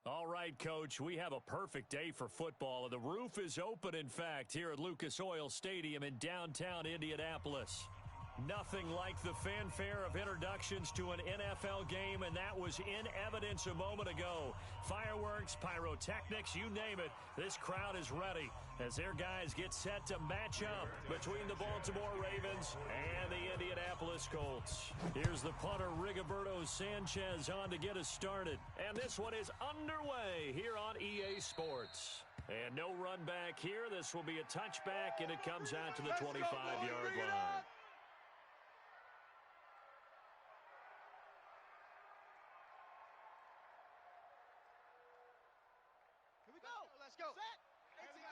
All right, Coach, we have a perfect day for football. The roof is open, in fact, here at Lucas Oil Stadium in downtown Indianapolis. Nothing like the fanfare of introductions to an NFL game, and that was in evidence a moment ago. Fireworks, pyrotechnics, you name it, this crowd is ready as their guys get set to match up between the Baltimore Ravens and the Indianapolis Colts. Here's the punter, Rigoberto Sanchez, on to get us started. And this one is underway here on EA Sports. And no run back here. This will be a touchback, and it comes out to the 25-yard line. Here we go. Let's go. Set. 18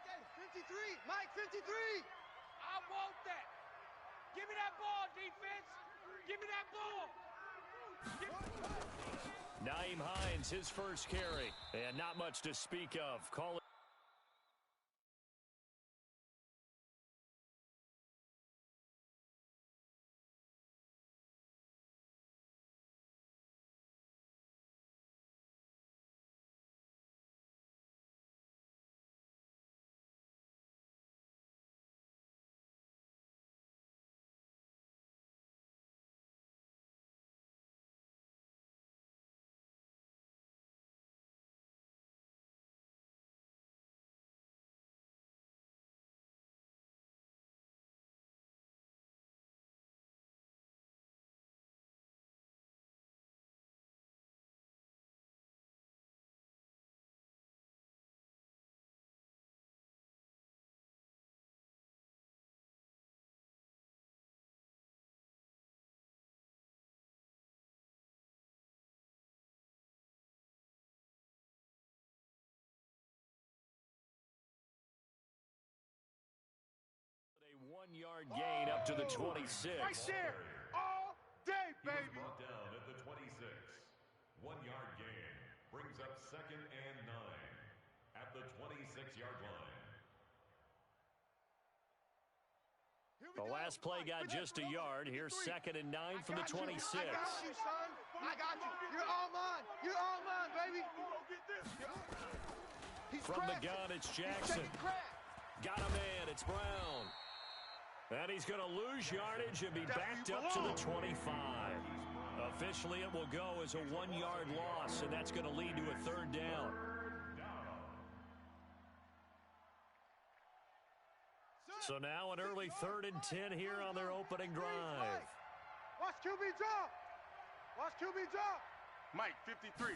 Gator. 53. Mike, 53. I want that. Give me that ball, defense. Give me that ball. Nyheim Hines, his first carry. And not much to speak of. Call it. A 1-yard gain up to the 26. Right there. All day, baby. Brought down at the 26. 1-yard gain brings up 2nd and 9 at the 26-yard line. The last play got just a yard. Here's 2nd and 9 from the 26. I got you, son. I got you. You're all mine. You're all mine, baby. From the gun, it's Jackson. Got a man. It's Brown. And he's going to lose yardage and be backed up to the 25. Officially, it will go as a 1-yard loss, and that's going to lead to a 3rd down. So now an early 3rd and 10 here on their opening drive. Watch QB drop. Watch QB drop. Mike, 53.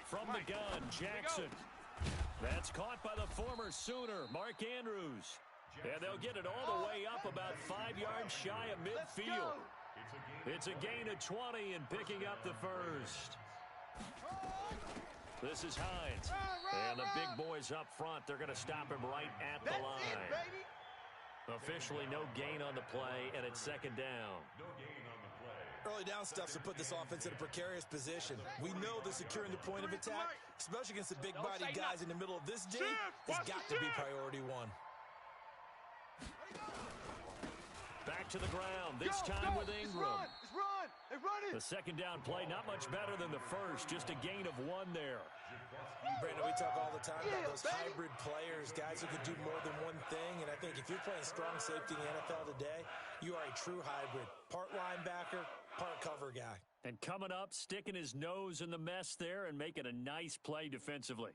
From the gun, Jackson. That's caught by the former Sooner, Mark Andrews. And they'll get it all the way up about 5 yards shy of midfield. It's a gain of 20 and picking up the first. This is Hines. And the big boys up front, they're going to stop him right at the line. Officially no gain on the play, and it's 2nd down. No gain on the play. Early down stuff's to put this offense in a precarious position. We know that securing the point of attack, especially against the big-body guys in the middle of this game, has got to be priority 1. Back to the ground, this time with Ingram. It's run. They run it. The 2nd down play, not much better than the first, just a gain of 1 there. Brandon, we talk all the time about those hybrid players, guys who can do more than one thing, and I think if you're playing strong safety in the NFL today, you are a true hybrid. Part linebacker, part cover guy. And coming up, sticking his nose in the mess there and making a nice play defensively.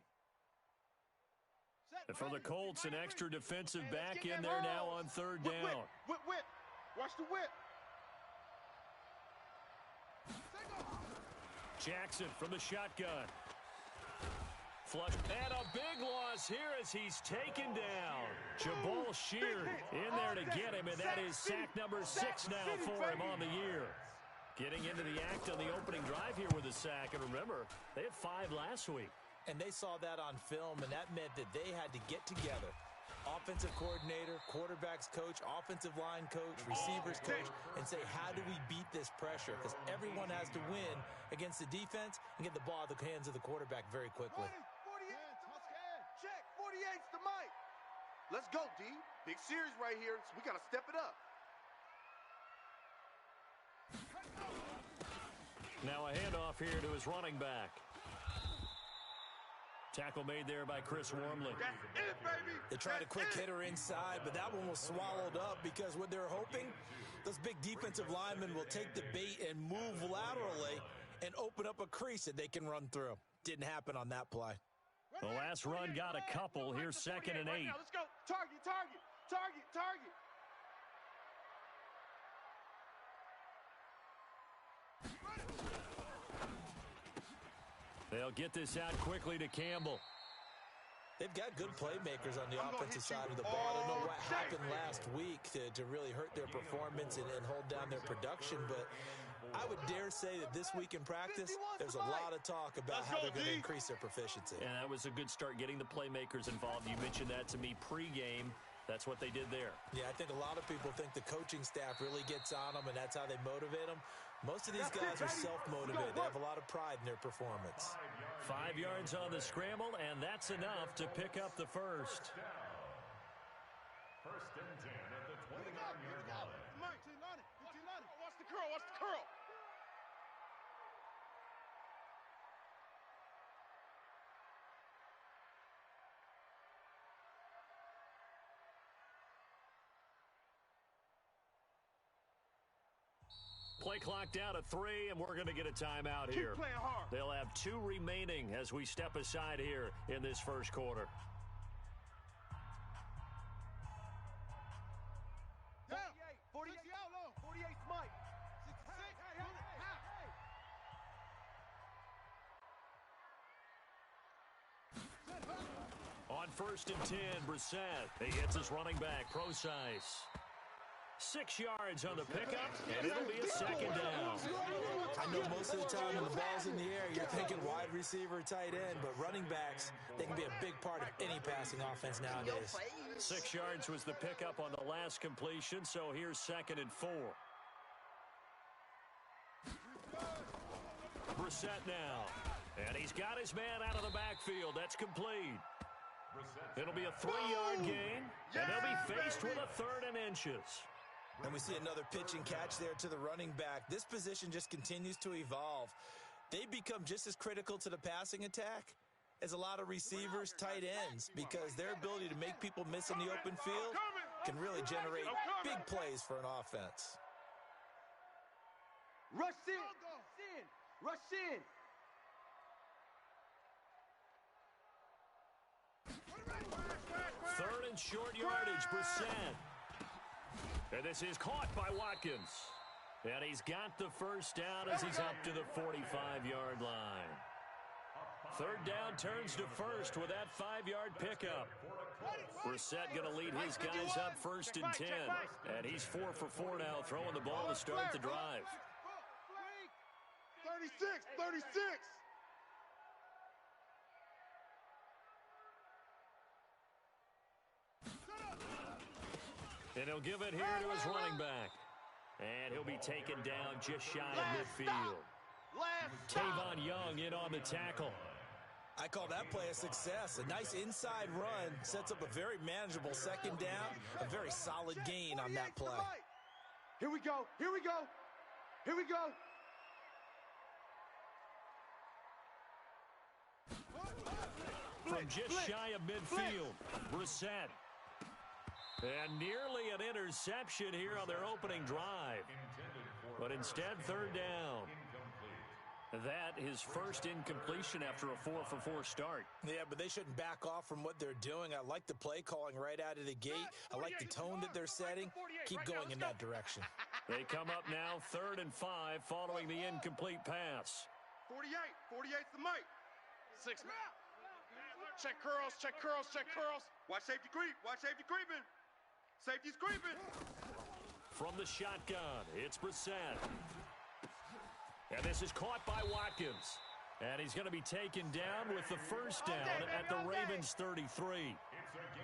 And for the Colts, an extra defensive back in there now on 3rd down. Whip. Watch the whip. Jackson from the shotgun. Flush. And a big loss here as he's taken down. Jabal Sheard in there to get him, and that is sack number 6 now for him on the year. Getting into the act on the opening drive here with a sack. And remember, they had 5 last week. And they saw that on film, and that meant that they had to get together. Offensive coordinator, quarterbacks coach, offensive line coach, receivers coach, and say, how do we beat this pressure? Because everyone has to win against the defense and get the ball out of the hands of the quarterback very quickly. 48, check, 48's the Mike. Let's go, D. Big series right here, so we got to step it up. Now a handoff here to his running back. Tackle made there by Chris Wormley. That's it, baby. They tried a quick That's it. hitter inside, but that one was swallowed up because what they're hoping, those big defensive linemen will take the bait and move laterally and open up a crease that they can run through. Didn't happen on that play. The last run got a couple. Here's 2nd and 8. Right now, let's go. Target, target, target, target. They'll get this out quickly to Campbell. They've got good playmakers on the offensive side of the ball. I don't know what happened last week to really hurt their performance and hold down their production, but I would dare say that this week in practice, there's a lot of talk about how they're going to increase their proficiency. And that was a good start, getting the playmakers involved. You mentioned that to me pregame. That's what they did there. Yeah, I think a lot of people think the coaching staff really gets on them, and that's how they motivate them. Most of these guys are self-motivated. They have a lot of pride in their performance. 5 yards on the scramble, and that's enough to pick up the first. First and 10 at the 29-yard line. Watch the curl, watch the curl. Play clock down to 3, and we're going to get a timeout here. Keep playing hard. They'll have 2 remaining as we step aside here in this first quarter. Down. 48 out low. 48 Mike. 66. On 1st and 10, Brissett. He hits his running back, Procise. 6 yards on the pickup, and it'll be a 2nd down. I know most of the time when the ball's in the air, you're thinking wide receiver, tight end, but running backs, they can be a big part of any passing offense nowadays. 6 yards was the pickup on the last completion, so here's 2nd and 4. Brissett now, and he's got his man out of the backfield. That's complete. It'll be a 3-yard gain, and they'll be faced with a 3rd and inches. And we see another pitch and catch there to the running back. This position just continues to evolve. They become just as critical to the passing attack as a lot of receivers, tight ends, because their ability to make people miss in the open field can really generate big plays for an offense. Rush in. Rush in. Third and short yardage, Brissett. And this is caught by Watkins. And he's got the first down as he's up to the 45-yard line. 3rd down turns to 1st with that 5-yard pickup. Brissett going to lead his guys up 1st and 10. And he's 4 for 4 now, throwing the ball to start the drive. 36. And he'll give it here to his running back. And he'll be taken down just shy of midfield. Tavon Young in on the tackle. I call that play a success. A nice inside run sets up a very manageable 2nd down. A very solid gain on that play. Here we go. Here we go. Here we go. From just shy of midfield, Brissett. And nearly an interception here on their opening drive. But instead, 3rd down. That his first incompletion after a 4 for 4 start. Yeah, but they shouldn't back off from what they're doing. I like the play calling right out of the gate. I like the tone that they're setting. Keep going in that direction. They come up now 3rd and 5 following the incomplete pass. 48. 48's the mic. 6. Check curls, check curls, check curls. Watch safety creep. Watch safety creeping. Safety's creeping. From the shotgun, it's Brissett. And this is caught by Watkins. And he's going to be taken down with the first down at the Ravens 33.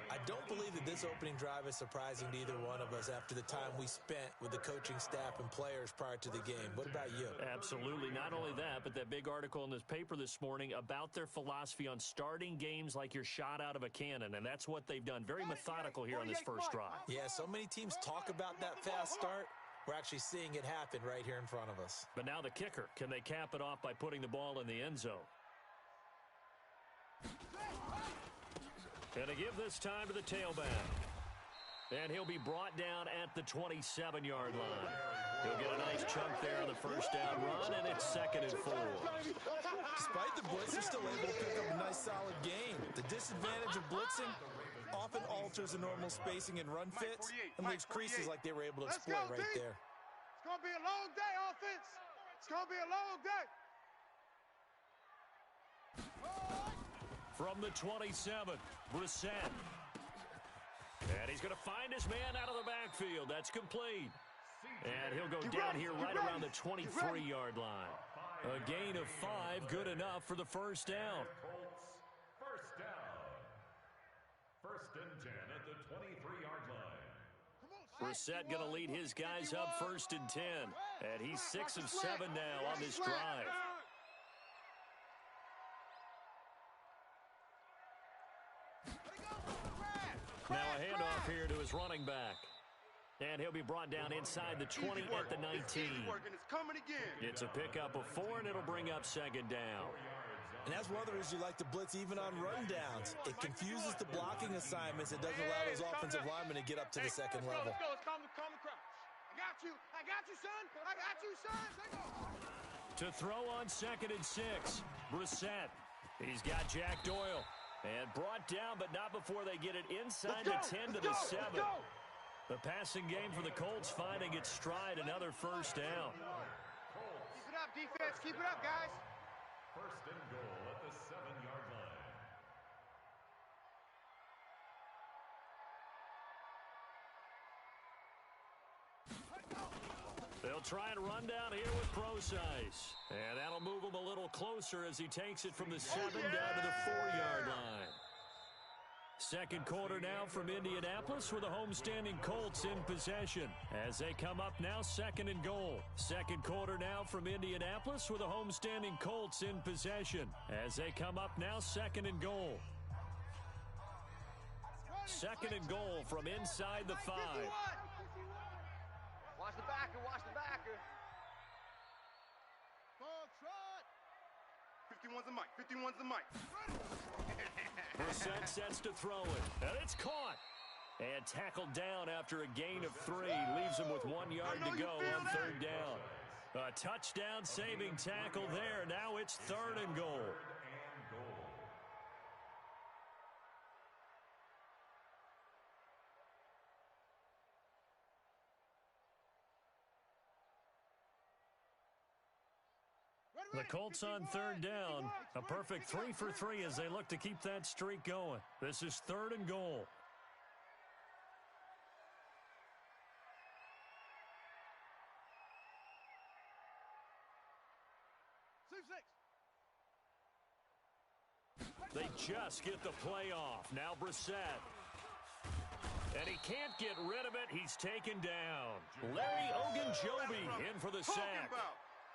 I don't believe that this opening drive is surprising to either one of us after the time we spent with the coaching staff and players prior to the game. What about you? Absolutely. Not only that, but that big article in this paper this morning about their philosophy on starting games like you're shot out of a cannon, and that's what they've done. Very methodical here on this first drive. Yeah, so many teams talk about that fast start. We're actually seeing it happen right here in front of us. But now the kicker. Can they cap it off by putting the ball in the end zone? And to give this time to the tailback. And he'll be brought down at the 27-yard line. He'll get a nice chunk there on the first down run, and it's 2nd and 4. Despite the blitz, they're still able to pick up a nice solid gain. The disadvantage of blitzing often alters the normal spacing and run fits and leaves creases like they were able to exploit right there. It's going to be a long day, offense. It's going to be a long day. From the 27, Brissett. And he's going to find his man out of the backfield. That's complete. And he'll go down here right around the 23-yard line. A gain of 5, good enough for the first down. First down. 1st and 10 at the 23-yard line. Brissett going to lead his guys up 1st and 10. And he's 6 of 7 now on this drive. Now a handoff here to his running back. And he'll be brought down inside the 20 at the 19. It's a pickup of 4, and it'll bring up 2nd down. And that's one of the reasons you like to blitz even on rundowns. It confuses the blocking assignments. It doesn't allow those offensive linemen to get up to the 2nd level. Let's go. Let's calm the crowd. I got you, son. I got you, son. To throw on 2nd and 6, Brissett. He's got Jack Doyle. And brought down, but not before they get it inside the 10 to the 7. The passing game for the Colts finding its stride, another first down. Keep it up, defense. Keep it up, guys. 1st and goal at the 7-yard line. They'll try and run down here with Procise. And that'll move him a little closer as he takes it from the 7 down to the 4-yard line. 2nd quarter now from Indianapolis with the homestanding Colts in possession. As they come up now, 2nd and goal. 2nd quarter now from Indianapolis with the homestanding Colts in possession. As they come up now, 2nd and goal. 2nd and goal from inside the 5. Watch the backer. Watch the backer. 51's the mic. 51's the mic. Brissett sets to throw it. And it's caught. And tackled down after a gain of 3. Leaves him with 1 yard to go on 3rd down. A touchdown saving tackle there. Now it's 3rd and goal. The Colts on 3rd down. A perfect 3 for 3 as they look to keep that streak going. This is 3rd and goal. They just get the play off. Now Brissett. And he can't get rid of it. He's taken down. Larry Ogunjobi in for the sack.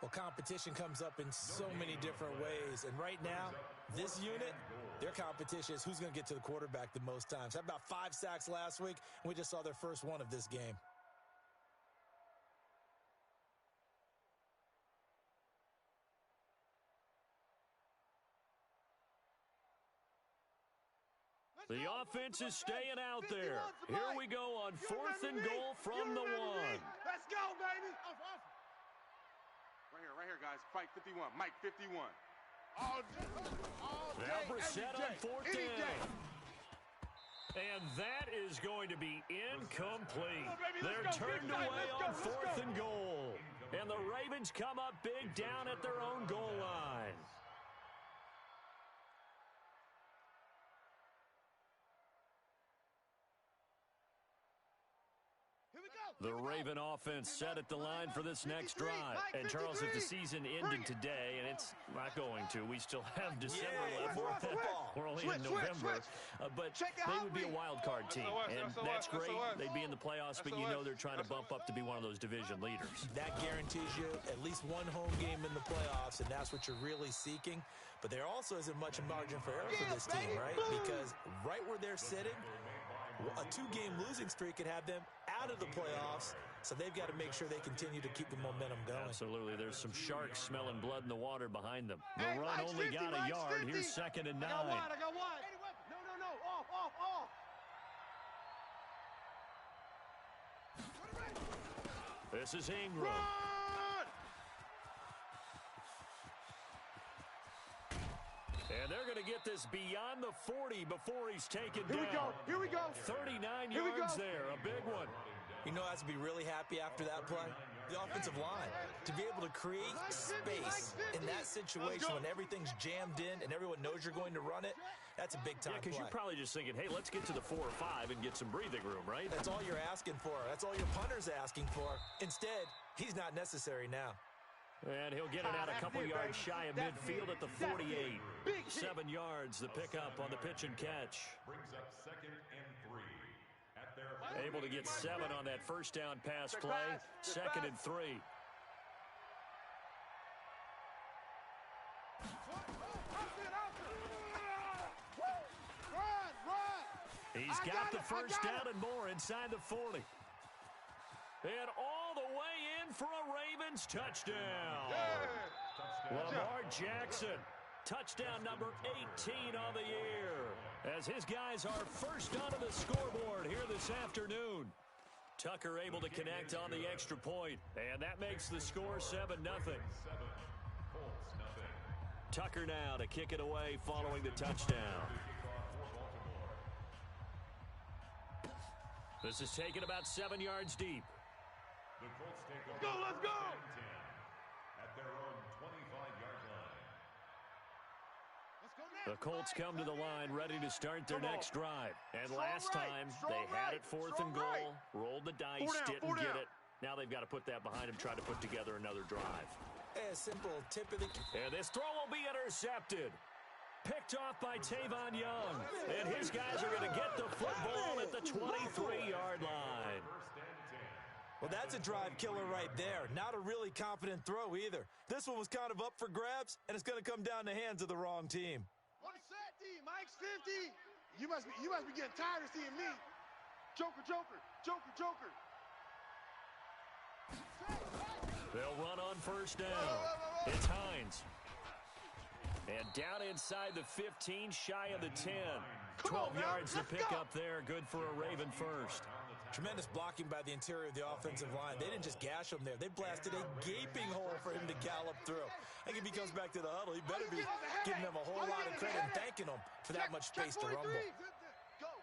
Well, competition comes up in so many different ways. And right now, this unit, their competition is who's going to get to the quarterback the most times. Had about 5 sacks last week, and we just saw their first one of this game. The offense is staying out there. Here we go on 4th and goal from the 1. Let's go, baby. Right here, guys. Fight 51. Mike 51. All day, now Brissett on 4th down. And that is going to be incomplete. They're turned away on 4th and goal. And the Ravens come up big down at their own goal line. The Raven offense set at the line for this next drive. And, Charles, if the season ended today, and it's not going to, we still have December left. We're only in November. But they would be a wild card team. And that's great. They'd be in the playoffs, but you know they're trying to bump up to be one of those division leaders. That guarantees you at least one home game in the playoffs, and that's what you're really seeking. But there also isn't much margin for error for this team, right? Because right where they're sitting, A 2-game losing streak could have them out of the playoffs, so they've got to make sure they continue to keep the momentum going. Absolutely. There's some sharks smelling blood in the water behind them. The run only got a yard. Here's 2nd and 9. I got one. No. Off. This is Ingram. Run! And they're going to get this beyond the 40 before he's taken down. Here we go. 39 yards there, a big one. You know, I have to be really happy after that play. The offensive line, to be able to create space in that situation when everything's jammed in and everyone knows you're going to run it, that's a big-time play. Because you're probably just thinking, hey, let's get to the 4 or 5 and get some breathing room, right? That's all you're asking for. That's all your punter's asking for. Instead, he's not necessary now. And he'll get it out a couple yards shy of midfield at the 48. 7 yards, the pickup on the pitch and catch. Brings up 2nd and 3 at their Able to get 7 on that first down pass play. 2nd and 3. He's got the first down and more inside the 40. And all the way in for a Ravens touchdown. Lamar Jackson, touchdown number 18 on the year, as his guys are first onto the scoreboard here this afternoon. Tucker able to connect on the extra point, and that makes the score 7-0. Tucker now to kick it away following the touchdown. This is taken about 7 yards deep. The Colts take Let's go! at their own 25-yard line. The Colts come to the line ready to start their next drive. And last time, they had it 4th and goal, rolled the dice, didn't get it. Now they've got to put that behind them, try to put together another drive. A simple tip of the... And this throw will be intercepted. Picked off by Tavon Young. And his guys are going to get the football at the 23-yard line. Well, that's a drive killer right there. Not a really confident throw either. This one was kind of up for grabs, and it's going to come down the hands of the wrong team. 150, Mike's 50. You must be getting tired of seeing me. Joker. They'll run on first down. It's Hines. And down inside the 15, shy of the 10. 12 yards to pick up there. Good for a Raven first. Tremendous blocking by the interior of the offensive line. They didn't just gash him there. They blasted a gaping hole for him to gallop through. I think if he comes back to the huddle, he better be giving them a whole lot of credit and thanking them for that much space to rumble. Go.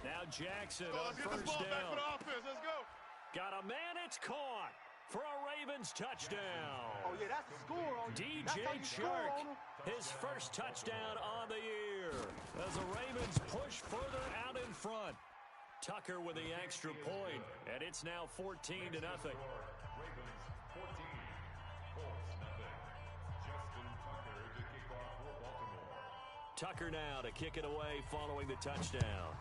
Now Jackson on first down. Let's go. Got a man, it's caught for a Ravens touchdown. Oh, yeah, that's the score on you. DJ Chark, his first touchdown on the year, as the Ravens push further out in front. Tucker with the extra point, and it's now 14-0. Ravens 14, Colts nothing. Justin Tucker to kick off for Baltimore. Tucker now to kick it away following the touchdown.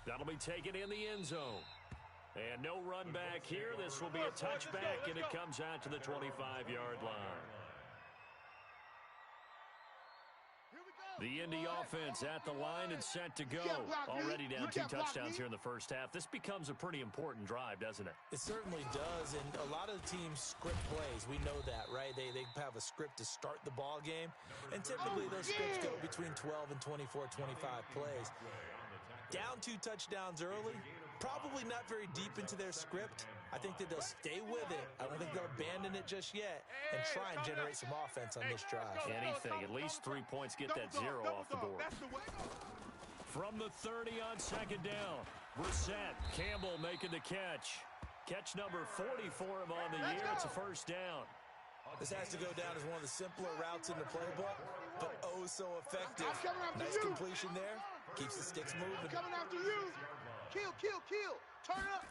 That'll be taken in the end zone. And no run back here. This will be a touchback, and it comes out to the 25-yard line. The Indy offense at the line and set to go. Already down 2 touchdowns here in the first half. This becomes a pretty important drive, doesn't it? It certainly does, and a lot of the teams script plays. We know that, right? They have a script to start the ball game, and typically those scripts go between 12 and 24, 25 plays. Down 2 touchdowns early, probably not very deep into their script. I think that they'll stay with it. I don't think they'll abandon it just yet and try and generate some offense on this drive. Anything, at least 3 points, get that 0 off the board. From the 30 on second down, Brissett, Campbell making the catch. Catch number 40 for him on the year. It's a first down. This has to go down as one of the simpler routes in the playbook, but oh so effective. Nice completion there. Keeps the sticks moving. Coming after you. Kill. Turn up.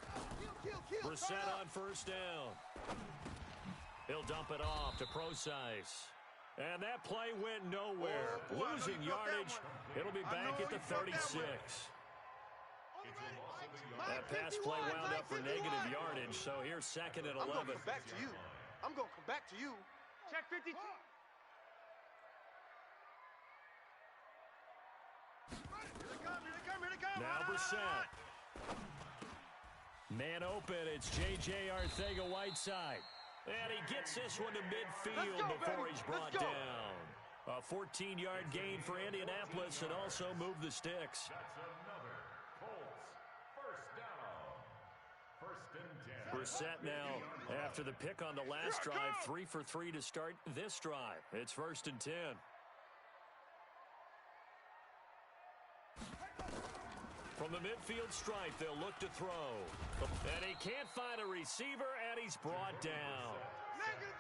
Kill. Brissett on first down. He'll dump it off to Procise. And that play went nowhere. Losing yardage. It'll be back at the 36. That pass play wound up for negative yardage, so here's second and 11. I'm going to come back to you. Check 52. Now Brissett. Man open, it's J.J. Arcega-Whiteside. And he gets this one to midfield before he's brought down. A 14-yard gain for Indianapolis and also moved the sticks. That's another Colts first down. First and 10. Brissett now, after the pick on the last drive, 3 for 3 to start this drive. It's first and 10. From the midfield stripe, they'll look to throw. And he can't find a receiver, and he's brought down.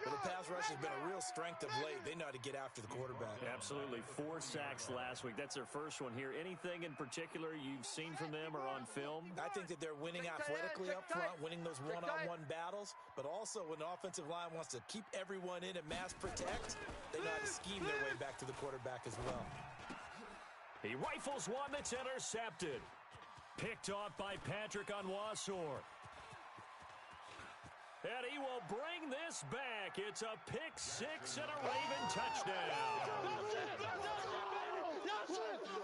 Well, the pass rush has been a real strength of late. They know how to get after the quarterback. Absolutely. 4 sacks last week. That's their first one here. Anything in particular you've seen from them or on film? I think that they're winning athletically up front, winning those one-on-one battles, but also when the offensive line wants to keep everyone in and mass protect, they know how to scheme their way back to the quarterback as well. He rifles one that's intercepted. Picked off by Patrick Onwuasor. And he will bring this back. It's a pick-6 and a Raven touchdown.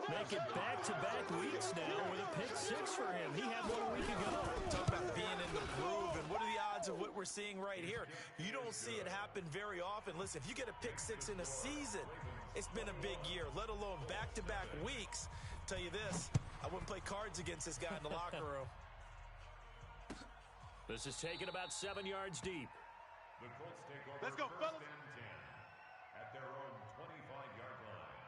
Make it back-to-back weeks now with a pick-6 for him. He had one a week ago. Talk about being in the groove, and what are the odds of what we're seeing right here? You don't see it happen very often. Listen, if you get a pick-6 in a season, it's been a big year, let alone back-to-back weeks. Tell you this, I wouldn't play cards against this guy in the locker room. This is taken about 7 yards deep. The Colts take over. Let's go, first fellas. and 10 at their own 25-yard line.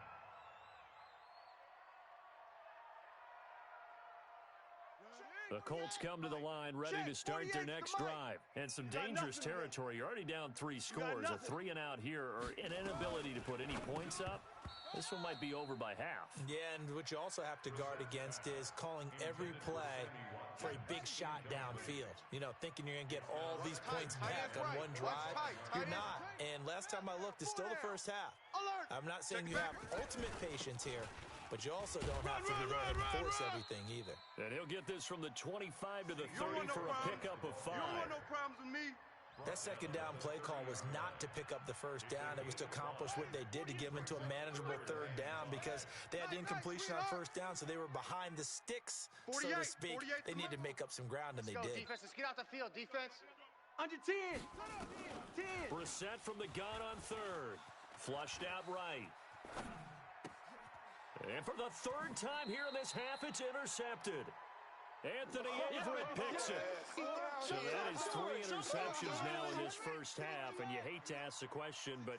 The Colts come to the line ready to start their next drive. And some dangerous territory. You're already down 3 scores. A 3-and-out here or an inability to put any points up. This one might be over by half. Yeah, and what you also have to guard against is calling every play for a big shot downfield. You know, thinking you're going to get all these points back on one drive. You're not. And last time I looked, it's still the first half. I'm not saying you have ultimate patience here, but you also don't have to go ahead and force everything either. And he'll get this from the 25 to the 30 for a pickup of 5. You don't want no problems with me. That second down play call was not to pick up the first down. It was to accomplish what they did, to get them into a manageable third down because they had incompletion on first down, so they were behind the sticks, so to speak. They needed to make up some ground, and they did. Defense, let's get out the field, defense. Under 10. 10. Brissett from the gun on third. Flushed out right. And for the third time here in this half, it's intercepted. Anthony Everett picks it. So that is 3 interceptions now in this first half, and you hate to ask the question, but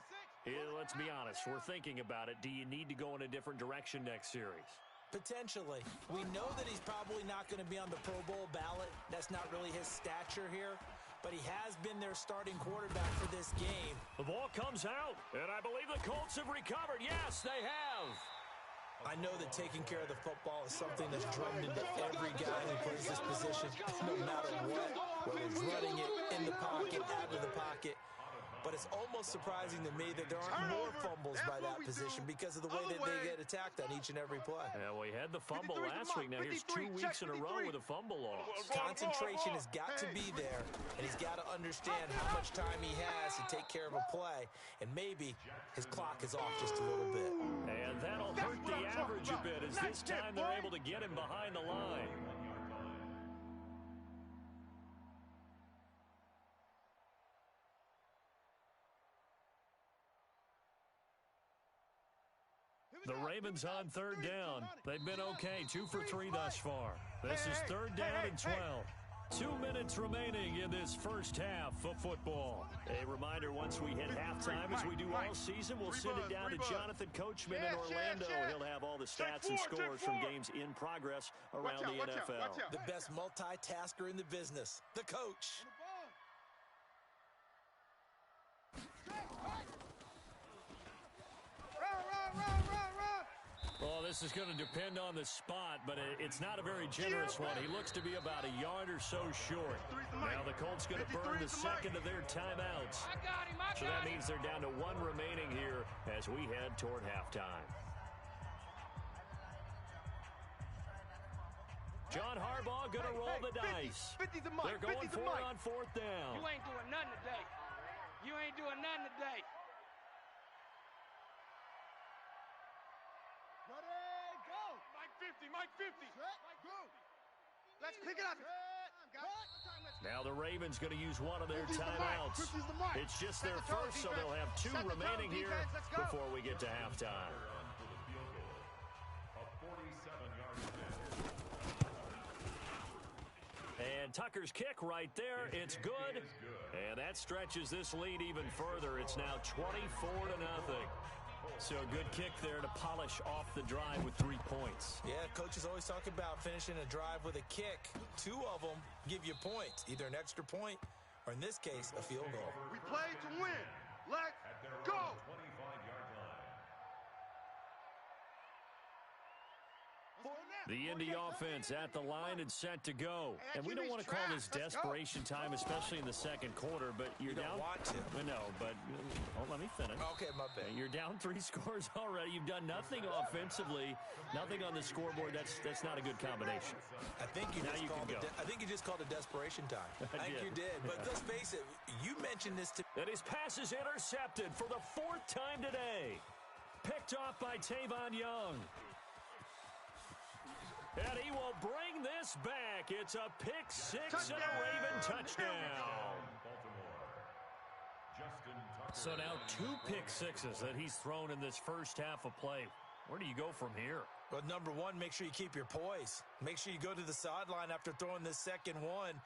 let's be honest, we're thinking about it. Do you need to go in a different direction next series? Potentially. We know that he's probably not going to be on the Pro Bowl ballot. That's not really his stature here, but he has been their starting quarterback for this game. The ball comes out, and I believe the Colts have recovered. Yes, they have. I know that taking care of the football is something that's drummed into every guy who plays this position, no matter what, whether it's running it, in the pocket, out of the pocket. But it's almost surprising to me that there aren't more fumbles by that position because of the way that they get attacked on each and every play. Yeah, well, he had the fumble last week. Now here's 2 weeks in a row with a fumble loss. Concentration has got to be there, and he's got to understand how much time he has to take care of a play, and maybe his clock is off just a little bit. And that'll hurt the average a bit as this time they're able to get him behind the line. The Ravens on third down. They've been okay, 2 for 3 thus far. This is third down and 12. 2 minutes remaining in this first half of football. A reminder, once we hit halftime, as we do all season, we'll send it down to Jonathan Coachman in Orlando. He'll have all the stats and scores from games in progress around the NFL. The best multitasker in the business, the coach. Well, this is going to depend on the spot, but it's not a very generous one. He looks to be about a yard or so short. Now the Colts going to burn the second of their timeouts. So that means they're down to 1 remaining here as we head toward halftime. John Harbaugh going to roll the dice. They're going for it on 4th down. You ain't doing nothing today. You ain't doing nothing today. Mike 50. Let's pick it up. Now the Ravens going to use one of their timeouts. It's just their first, so they'll have 2 remaining here before we get to halftime. And Tucker's kick right there. It's good. And that stretches this lead even further. It's now 24-0. So a good kick there to polish off the drive with 3 points. Yeah, coaches always talk about finishing a drive with a kick. 2 of them give you points, either an extra point or, in this case, a field goal. We play to win. Let's go. The Indy offense at the line and set to go. And we don't want to call this desperation time, especially in the second quarter, but you're down. You don't want to. No, but let me finish. Okay, my bad. You're down 3 scores already. You've done nothing offensively, nothing on the scoreboard. That's not a good combination. I think you just called it desperation time. I think you did. But let's face it, you mentioned this to me. And his pass is intercepted for the 4th time today. Picked off by Tavon Young. And he will bring this back. It's a pick 6 and a Raven touchdown. So now 2 pick sixes that he's thrown in this first half of play. Where do you go from here? Well, number one, make sure you keep your poise. Make sure you go to the sideline after throwing this second one,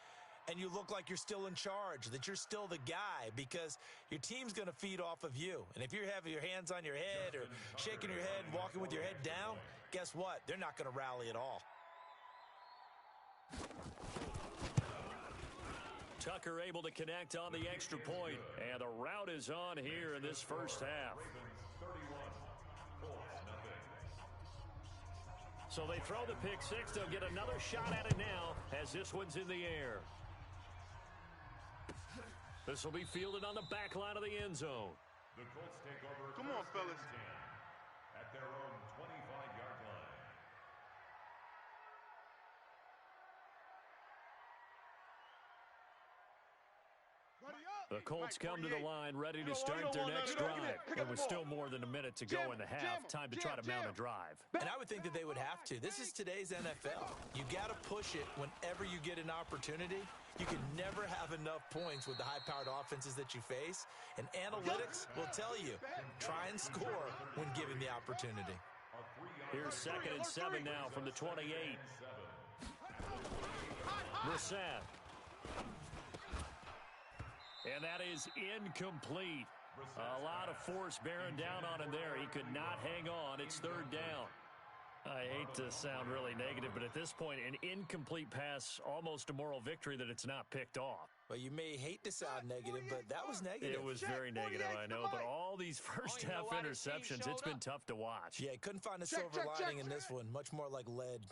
and you look like you're still in charge, that you're still the guy, because your team's going to feed off of you. And if you're having your hands on your head or shaking your head and walking with your head down, guess what? They're not going to rally at all. Tucker able to connect on the extra point, and the route is on here in this first half. So they throw the pick 6. They'll get another shot at it now as this one's in the air. This will be fielded on the back line of the end zone. The Colts take over. Come on, fellas. At their own 25-yard line. The Colts come to the line ready to start their next drive. And with still more than a minute to go in the half, time to try to mount a drive. And I would think that they would have to. This is today's NFL. You got to push it whenever you get an opportunity. You can never have enough points with the high-powered offenses that you face. And analytics will tell you, try and score when given the opportunity. Here's 2nd and 7 now from the 28. Brissett. And that is incomplete. A lot of force bearing down on him there. He could not hang on. It's 3rd down. I hate to sound really negative, but at this point, an incomplete pass, almost a moral victory that it's not picked off. Well, you may hate to sound negative, but that was negative. It was very negative, I know, but all these first-half interceptions, it's been tough to watch. Yeah, couldn't find a silver lining in this one. Much more like lead.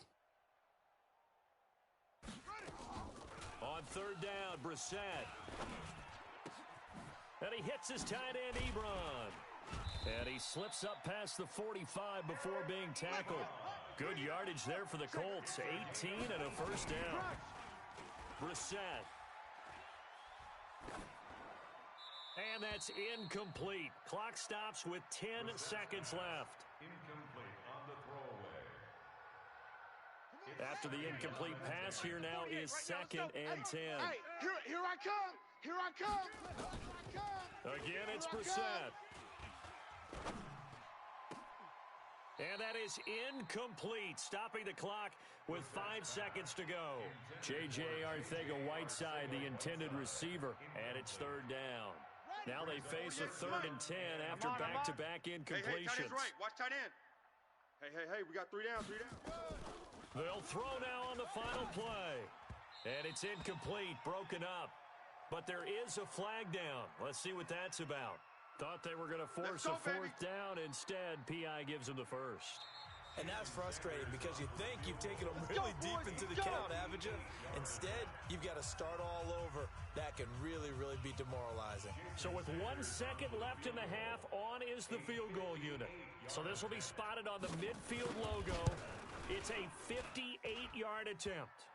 On 3rd down, Brissett. And he hits his tight end, Ebron. And he slips up past the 45 before being tackled. Good yardage there for the Colts. 18 and a first down. Brissett. And that's incomplete. Clock stops with 10 seconds left. Incomplete on the throwaway. After the incomplete pass, here now is 2nd and 10. Hey, here I come. Here I come. Again, it's Brissett. And that is incomplete, stopping the clock with 5 seconds to go. J.J. Arcega-Whiteside, the intended receiver, and it's 3rd down. Now they face a 3rd and 10 after back-to-back incompletions. Hey, tight end's right. Watch tight end. Hey, we got 3 down. They'll throw now on the final play. And it's incomplete, broken up. But there is a flag down. Let's see what that's about. Thought they were going to force a 4th down. Instead, P.I. gives them the first. And that's frustrating because you think you've taken them really deep into the count, haven't you? Instead, you've got to start all over. That can really, really be demoralizing. So with 1 second left in the half, on is the field goal unit. So this will be spotted on the midfield logo. It's a 58-yard attempt.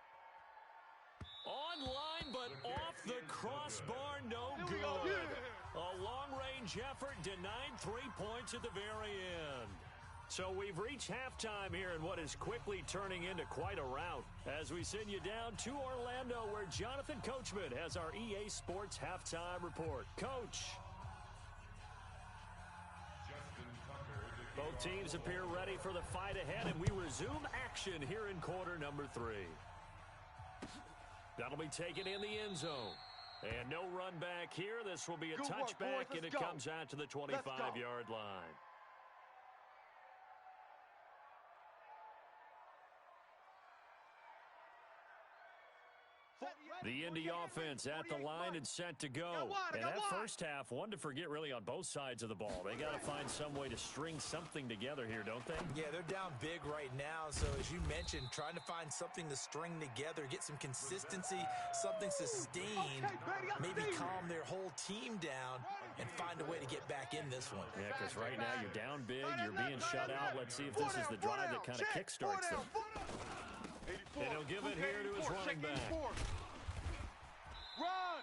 Online, but off the crossbar, no good. A long-range effort denied 3 points at the very end. So we've reached halftime here in what is quickly turning into quite a rout as we send you down to Orlando where Jonathan Coachman has our EA Sports halftime report. Coach. Both teams appear ready for the fight ahead, and we resume action here in quarter number 3. That'll be taken in the end zone. And no run back here. This will be a touchback, and it comes out to the 25-yard line. The Indy offense at the line and set to go. And that first half, one to forget really on both sides of the ball. They got to find some way to string something together here, don't they? Yeah, they're down big right now. So as you mentioned, trying to find something to string together, get some consistency, something sustained, maybe calm their whole team down and find a way to get back in this one. Yeah, because right now you're down big, you're being shut out. Let's see if this is the drive that kind of kickstarts them. And he'll give it here to his running back. Run!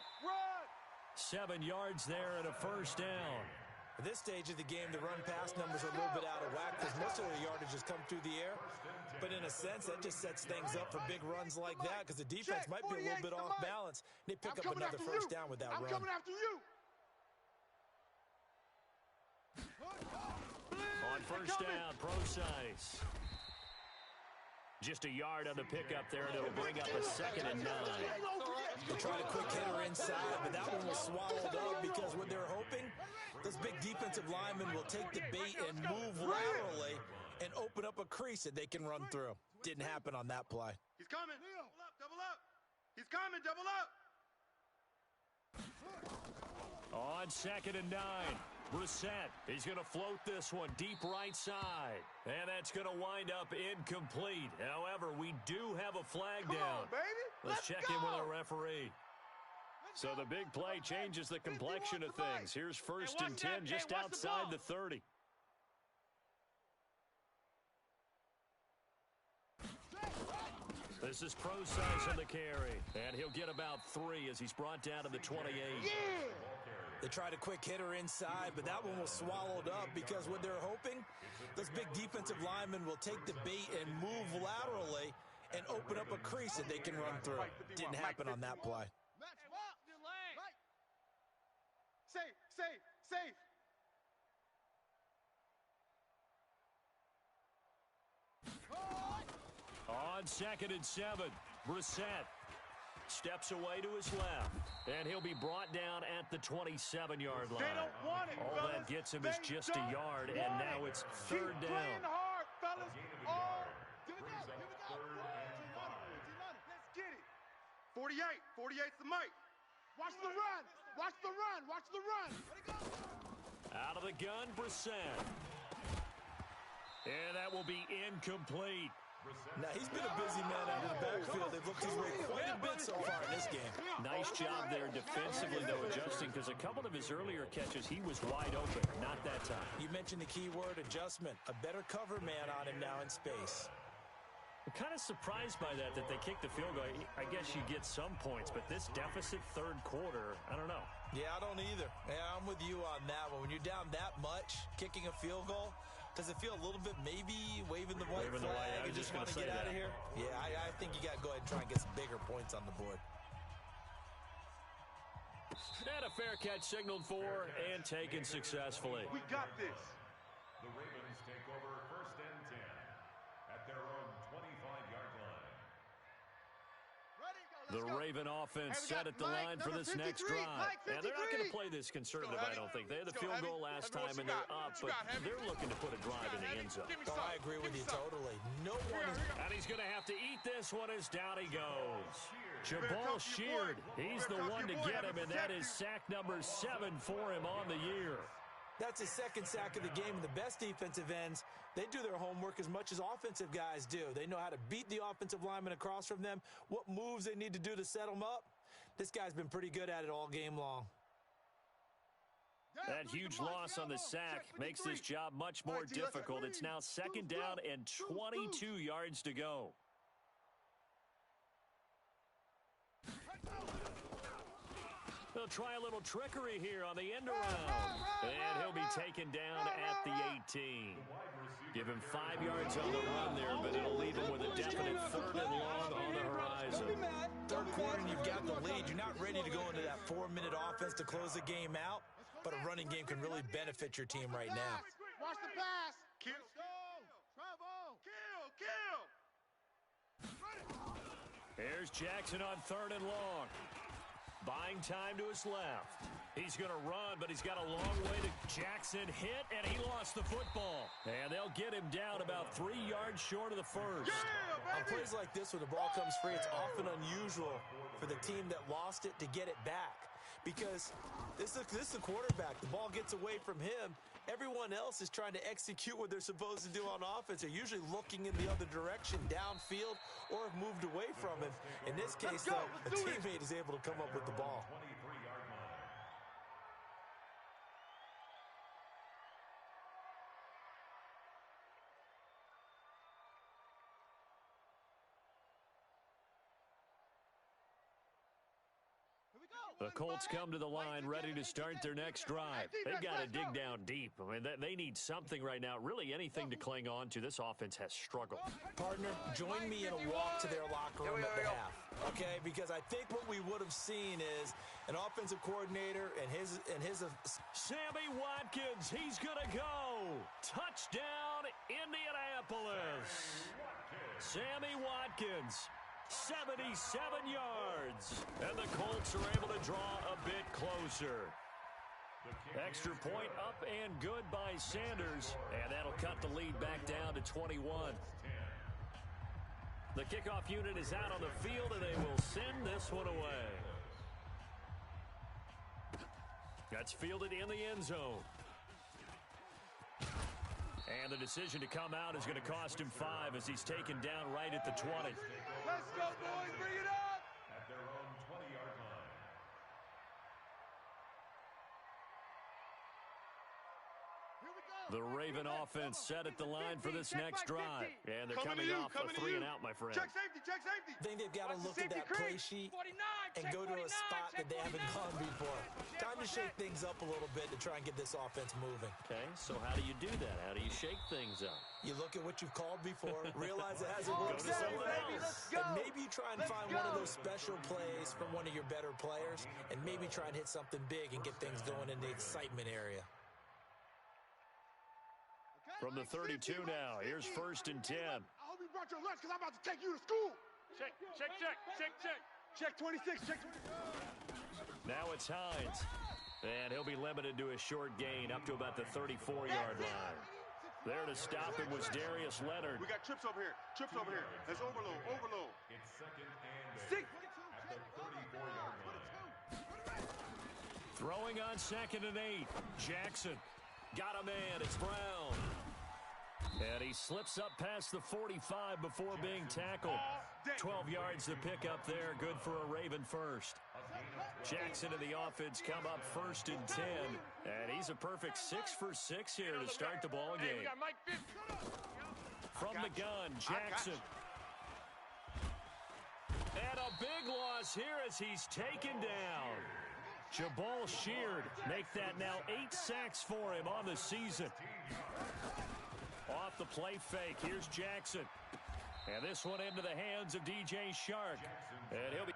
7 yards there and a first down. At this stage of the game, the run-pass numbers are a little bit out of whack because most of their yardage has come through the air. But in a sense, that just sets things up for big runs like that because the defense might be a little bit off balance. They pick up another first down with that run. I'm coming after you. On first down, Procise. Just a yard on the pickup there, and it'll bring up a 2nd and 9. They tried a quick hitter inside, but that one was swallowed up because what they're hoping, this big defensive lineman will take the bait and move laterally and open up a crease that they can run through. Didn't happen on that play. He's coming. Double up. He's coming. Double up. On 2nd and 9. Brissett, he's going to float this one deep right side. And that's going to wind up incomplete. However, we do have a flag down. Let's check in with our referee. So the big play changes the complexion of things. Here's 1st and 10 just outside the 30. This is Procise on the carry. And he'll get about 3 as he's brought down to the 28. Yeah! They tried a quick hitter inside, but that one was swallowed up because what they're hoping, this big defensive lineman will take the bait and move laterally and open up a crease that they can run through. Didn't happen on that play. Safe. On 2nd and 7, Brissett steps away to his left, and he'll be brought down at the 27-yard line. They don't want it, All fellas. that gets him is just a yard, and now it's 3rd Keep down. playing hard, fellas. Give it up. 3rd and 5. Let's get it. 48's the mic. Watch the run. Watch the run. Out of the gun, Brissett. And that will be incomplete. Now, he's been a busy man out of the backfield. They've looked his way quite a bit so far in this game. Nice job there defensively, though, adjusting, because a couple of his earlier catches, he was wide open. Not that time. You mentioned the key word, adjustment. A better cover man on him now in space. I'm kind of surprised by that they kicked the field goal. I guess you get some points, but this deficit 3rd quarter, I don't know. Yeah, I don't either. Yeah, I'm with you on that one. When you're down that much, kicking a field goal, does it feel a little bit maybe waving the white flag and just want to get out of here? Yeah, I think you got to go ahead and try and get some bigger points on the board. And a fair catch signaled for and taken successfully. We got this. The Ravens take over 1st and 10 at their own 25-yard line. The Raven offense set at the line for this next drive. And they're not going to play this conservative, I don't think. They had the field goal last time, and they're up, but they're looking to put a drive in the end zone. Oh, I agree with you totally. No one is... And he's going to have to eat this one as down he goes. Jabal Sheard, he's the one to get him, and that is sack number 7 for him on the year. That's his 2nd sack of the game, and the best defensive ends, they do their homework as much as offensive guys do. They know how to beat the offensive lineman across from them, what moves they need to do to set them up. This guy's been pretty good at it all game long. That huge loss on the sack makes this job much more difficult. It's now 2nd down and 22 yards to go. They'll try a little trickery here on the end around. And he'll be taken down at the 18. Give him 5 yards on the run there, but it'll leave him with a definite 3rd and long on the horizon. Third quarter, and you've got the lead. You're not ready to go into that 4-minute offense to close the game out, but a running game can really benefit your team right now. Watch the pass. Kill. Travel. Kill. Here's Jackson on 3rd and long. Buying time to his left. He's going to run, but he's got a long way to Jackson hit, and he lost the football. And they'll get him down about 3 yards short of the first. On plays like this where the ball comes free, it's often unusual for the team that lost it to get it back. Because this is the quarterback. The ball gets away from him. Everyone else is trying to execute what they're supposed to do on offense. They're usually looking in the other direction, downfield, or have moved away from him. In this case, though, a teammate is able to come up with the ball. The Colts come to the line ready to start their next drive. They've got to dig down deep. I mean, they need something right now, really anything to cling on to. This offense has struggled. Partner, join me in a walk to their locker room at the half, okay? Because I think what we would have seen is an offensive coordinator and his Sammy Watkins, he's going to go. Touchdown, Indianapolis. Sammy Watkins. 77 yards. And the Colts are able to draw a bit closer. Extra point up and good by Sanders. And that'll cut the lead back down to 21. The kickoff unit is out on the field, and they will send this one away. That's fielded in the end zone. And the decision to come out is going to cost him 5 as he's taken down right at the 20. Let's go, boys. Bring it up. At their own 20-yard line. The Raven offense set at the line for this next drive. And they're coming off a 3 and out, my friend. Check safety. I think they've got to look at that play sheet and go to a spot that they haven't gone before. Time to shake things up a little bit to try and get this offense moving. Okay, so how do you do that? How do you shake things up? You look at what you've called before, realize it hasn't worked Go to someone else. and maybe you try and find one of those special plays from one of your better players, and maybe try and hit something big and get things going in the excitement area. From the 32 now, here's 1st and 10. I hope you brought your lunch because I'm about to take you to school. Check. Check 26. Check 26. Now it's Hines. And he'll be limited to a short gain up to about the 34-yard line. There to stop him was Darius Leonard. We got trips over here. There's overload. It's 2nd and 8 at the 34-yard line. Throwing on 2nd and 8. Jackson got a man. It's Brown. And he slips up past the 45 before being tackled. 12 yards to pick up there. Good for a Raven first. Jackson and the offense come up 1st and 10. And he's a perfect 6 for 6 here to start the ball game. From the gun, Jackson. And a big loss here as he's taken down. Jabal Sheard make that now 8 sacks for him on the season. Off the play fake, here's Jackson. And this one into the hands of DJ Shark. And he'll be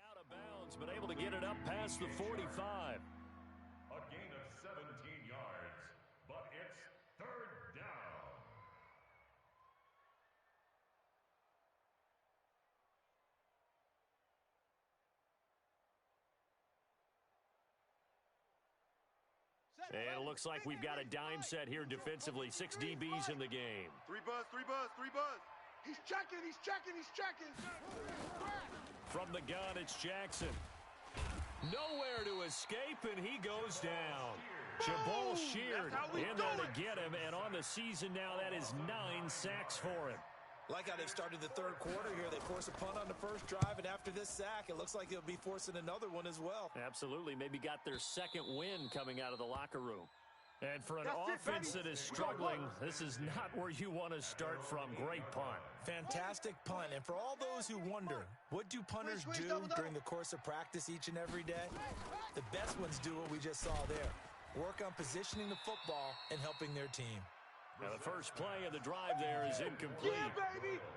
out of bounds, but able to get it up past the 45. A gain of 17 yards, but it's 3rd down. And it looks like we've got a dime set here defensively. 6 DBs in the game. 3 buzz. He's checking. From the gun, it's Jackson. Nowhere to escape, and he goes down. Jabal Sheard in there to get him, and on the season now, that is 9 sacks for him. Like how they've started the third quarter here. They force a punt on the first drive, and after this sack, it looks like they'll be forcing another one as well. Absolutely. Maybe got their second win coming out of the locker room. And for an offense that is struggling, this is not where you want to start from. Great punt. Fantastic punt. And for all those who wonder, what do punters do during the course of practice each and every day? The best ones do what we just saw there. Work on positioning the football and helping their team. Now the first play of the drive there is incomplete.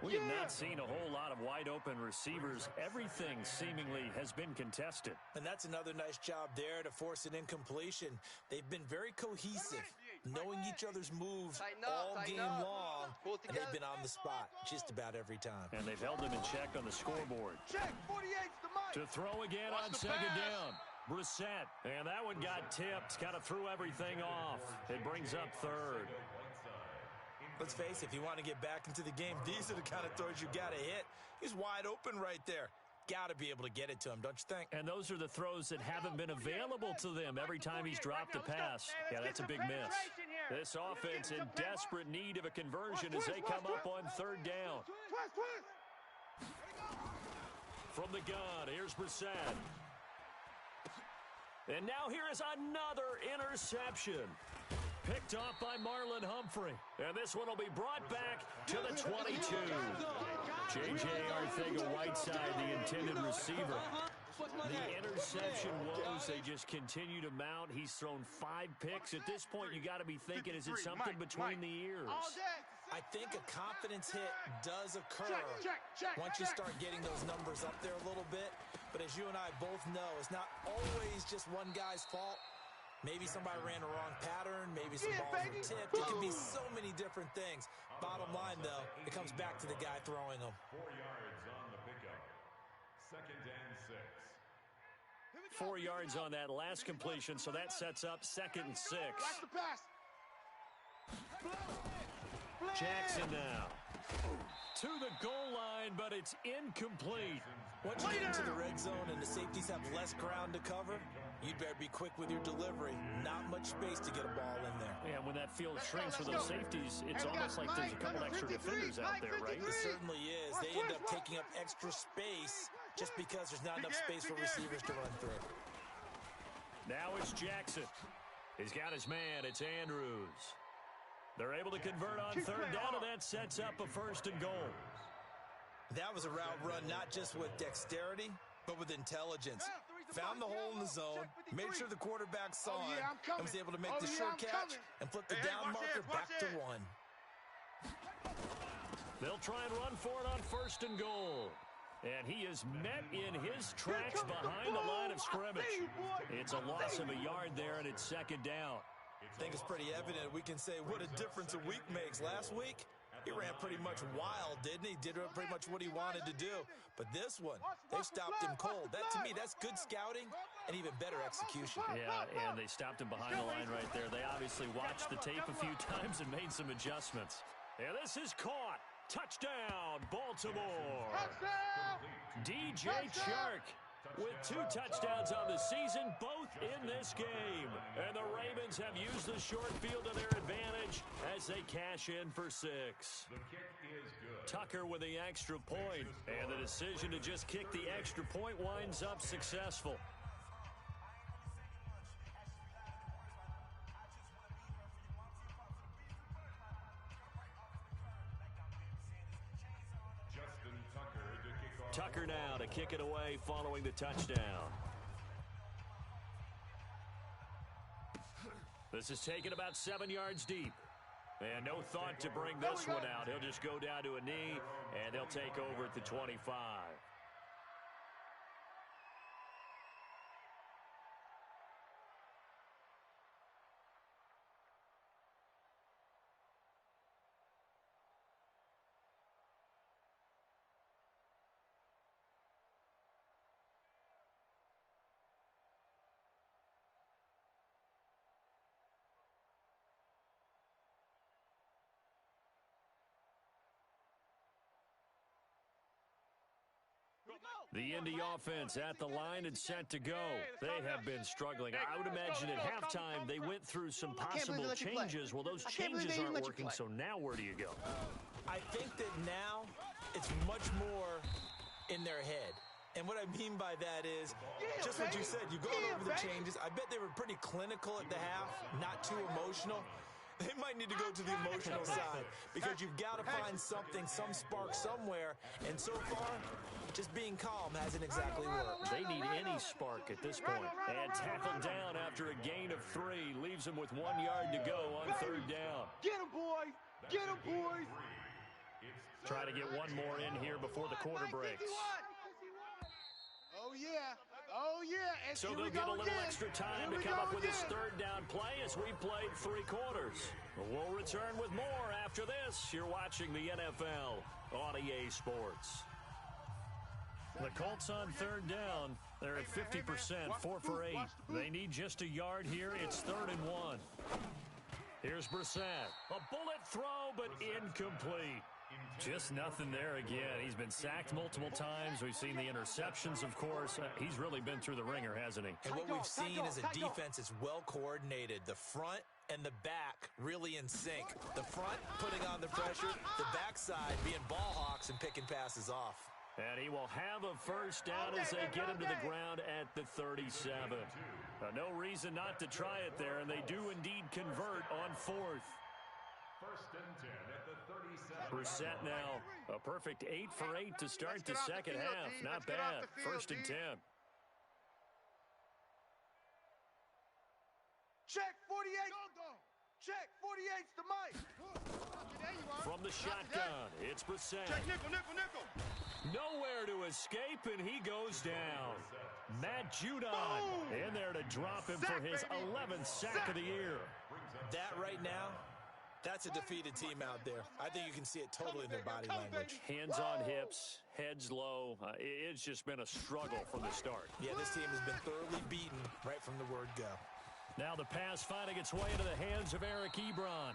We have not seen a whole lot of wide-open receivers. Everything seemingly has been contested. And that's another nice job there to force an incompletion. They've been very cohesive, knowing each other's moves all game long, and they've been on the spot just about every time. And they've held them in check on the scoreboard. Check, 48's the mic. To throw again on second down. Brissett, and that one got tipped, kind of threw everything off. It brings up third. Let's face it, if you want to get back into the game, these are the kind of throws you got to hit. He's wide open right there. Got to be able to get it to him, don't you think? And those are the throws that haven't been available to them every time he's dropped a pass. Yeah, that's a big miss. This offense in desperate need of a conversion as they come up on third down. From the gun, here's Brissett. And now here is another interception. Picked off by Marlon Humphrey. And this one will be brought back to the 22. J.J. Arcega-Whiteside, the intended receiver. The interception woes, they just continue to mount. He's thrown 5 picks. At this point, you got to be thinking, is it something between the ears? I think a confidence hit does occur once you start getting those numbers up there a little bit. But as you and I both know, it's not always just one guy's fault. Maybe somebody ran the wrong pattern. Maybe some balls were tipped. It can be so many different things. Bottom line, though, it comes back to the guy throwing them. 4 yards on the pickup. Second and 6. 4 yards on that last completion, so that sets up second and 6. Jackson now to the goal line, but it's incomplete. Once you get into the red zone and the safeties have less ground to cover, you'd better be quick with your delivery. Not much space to get a ball in there. Yeah, when that field shrinks for those safeties, it's almost like there's a couple extra defenders out there, right? It certainly is. They end up taking up extra space just because there's not enough space for receivers to run through. Now it's Jackson. He's got his man. It's Andrews. They're able to convert on third down, and that sets up a first and goal. That was a route run not just with dexterity, but with intelligence. Found the hole in the zone, made sure the quarterback saw it, and was able to make the sure catch and flip the down marker back to 1. They'll try and run for it on first and goal. And he is met in his tracks behind the line of scrimmage. It's a loss of a yard there, and it's second down. I think it's pretty evident. We can say what a difference a week makes. Last week, he ran pretty much wild, didn't he? Did pretty much what he wanted to do. But this one, they stopped him cold. That, to me, that's good scouting and even better execution. Yeah, and they stopped him behind the line right there. They obviously watched the tape a few times and made some adjustments. And this is caught. Touchdown, Baltimore. DJ Chark with 2 touchdowns on the season, both in this game. And the Ravens have used the short field to their advantage as they cash in for 6. The kick is good. Tucker with the extra point, and the decision to just kick the extra point winds up successful. Tucker now to kick it away following the touchdown. This is taken about 7 yards deep. And no thought to bring this one out. He'll just go down to a knee, and they'll take over at the 25. The Indy offense at the line and set to go. They have been struggling. I would imagine at halftime they went through some possible changes. Well, those changes aren't working, so now where do you go? I think that now it's much more in their head. And what I mean by that is, just what you said, you go over the changes. I bet they were pretty clinical at the half, not too emotional. They might need to go to the emotional side because you've got to find something, some spark somewhere. And so far, just being calm hasn't exactly worked. They need any spark at this point. And tackled down after a gain of 3. Leaves them with 1 yard to go on 3rd down. Get him, boys. Get him, boys. Try to get one more in here before the quarter breaks. Oh, yeah. Oh, yeah. And So they'll get a little extra time to come up with his 3rd down play as we played 3 quarters. We'll return with more after this. You're watching the NFL on EA Sports. The Colts on 3rd down. They're at 50%, 4 for 8. They need just a yard here. It's 3rd and 1. Here's Brissett. A bullet throw, but incomplete. Just nothing there again. He's been sacked multiple times. We've seen the interceptions, of course. He's really been through the ringer, hasn't he? And what we've seen is a defense is well coordinated. The front and the back really in sync. The front putting on the pressure, the backside being ball hawks and picking passes off. And he will have a 1st down as they get him to the ground at the 37. No reason not to try it there, and they do indeed convert on 4th. 1st and 10 at the 37. Brissett now, a perfect 8 for 8 to start the second half. Not bad. 1st and 10. Check 48. Check 48's the mic. From the shotgun, it's Brissett. Check nickel. Nowhere to escape, and he goes down. Matt Judon in there to drop him for his 11th sack of the year. That right now, that's a defeated team out there. I think you can see it totally in their body language. Hands on hips, heads low. It's just been a struggle from the start. Yeah, this team has been thoroughly beaten right from the word go. Now the pass finding its way into the hands of Eric Ebron.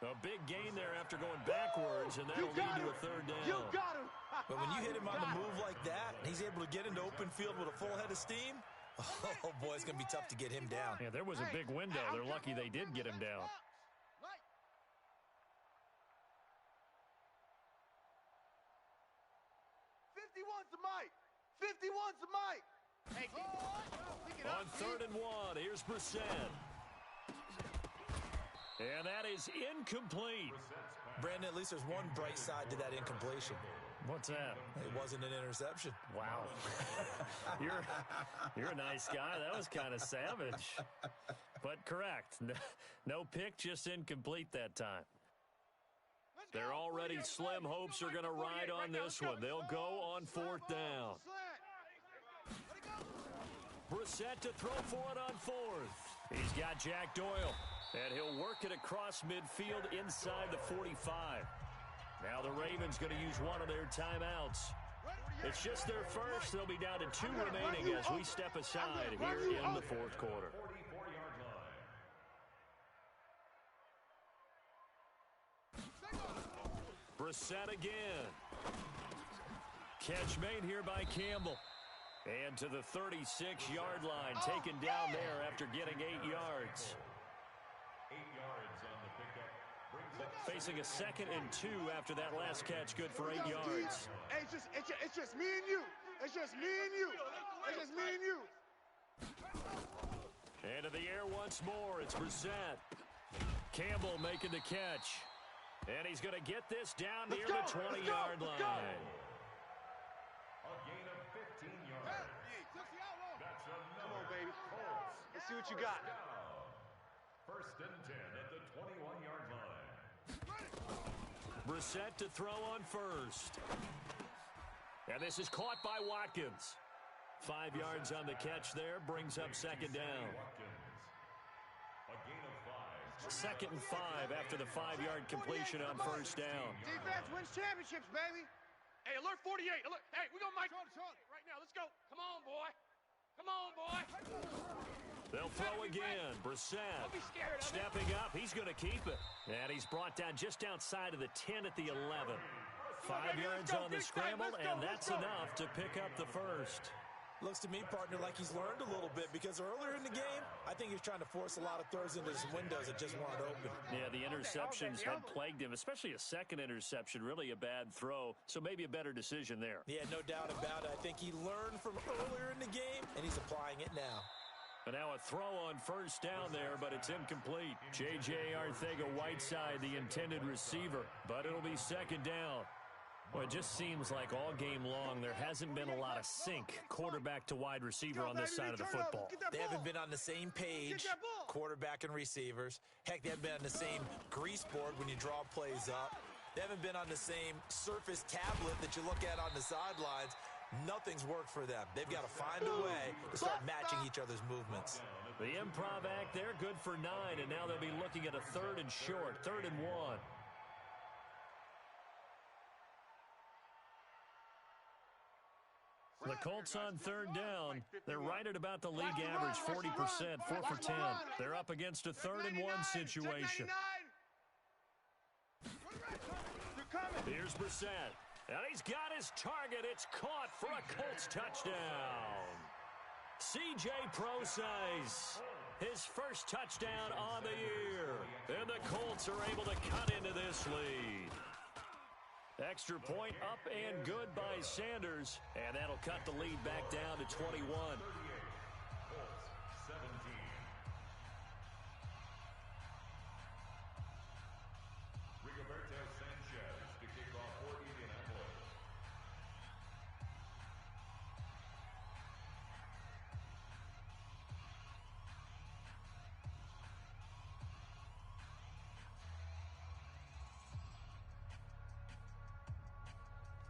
A big gain there after going backwards, and that'll lead to a 3rd down. You got him. But when you hit him on the move like that, and he's able to get into open field with a full head of steam, oh, boy, it's going to be tough to get him down. Yeah, there was a big window. They're lucky they did get him down. 51's the mic. 51's the mic. Hey, on 3rd and 1, here's Brissett. And that is incomplete. Brandon, at least there's one bright side to that incompletion. What's that? It wasn't an interception. Wow. You're a nice guy. That was kind of savage. But correct. No pick, just incomplete that time. They're already slim hopes are going to ride on this one. They'll go on 4th down. Brissett to throw for it on 4th. He's got Jack Doyle. And he'll work it across midfield inside the 45. Now the Ravens going to use one of their timeouts. It's just their first. They'll be down to 2 remaining as we step aside here in the 4th quarter. 44-yard line. Brissett again. Catch made here by Campbell. And to the 36-yard line, taken down there after getting 8 yards. 8 yards on the pickup. Facing a 2nd and 2 after that last catch, good for 8 yards. Hey, it's just me and you. It's just me and you. It's just me and you. Into the air once more. It's Brissett. Campbell making the catch. And he's going to get this down near the 20-yard line. A gain of 15 yards. That's another. Come on, baby. Colts. Let's see what you got. Down. 1st and 10 at the 21-yard line. Brissett to throw on 1st. And this is caught by Watkins. 5 yards on the catch there, brings up 2nd down. A gain of 5. 2nd and 5 after the 5-yard completion on 1st down. Defense wins championships, baby. Hey, alert 48. Alert. Hey, we gonna make right now. Let's go. Come on, boy. Come on, boy. They'll throw again. Brissett stepping up. He's going to keep it. And he's brought down just outside of the 10 at the 11. 5 yards on the scramble, and that's enough to pick up the 1st. Looks to me, partner, like he's learned a little bit because earlier in the game, I think he was trying to force a lot of throws into some windows that just weren't open. Yeah, the interceptions had plagued him, especially a second interception, really a bad throw, so maybe a better decision there. Yeah, no doubt about it. I think he learned from earlier in the game, and he's applying it now. And now a throw on first down there, but it's incomplete. J.J. Arcega-Whiteside, the intended receiver, but it'll be second down. Well, it just seems like all game long there hasn't been a lot of sync quarterback to wide receiver on this side of the football. They haven't been on the same page, quarterback and receivers. Heck, they haven't been on the same grease board when you draw plays up. They haven't been on the same surface tablet that you look at on the sidelines. Nothing's worked for them. They've got to find a way to start matching each other's movements. The improv act, they're good for 9, and now they'll be looking at a 3rd and short, 3rd and 1. The Colts on 3rd down. They're right at about the league average, 40%, 4 for 10. They're up against a 3rd and 1 situation. Here's Brissett. And he's got his target. It's caught for a Colts touchdown. C.J. Prosise, his first touchdown on the year. And the Colts are able to cut into this lead. Extra point up and good by Sanders. And that'll cut the lead back down to 21.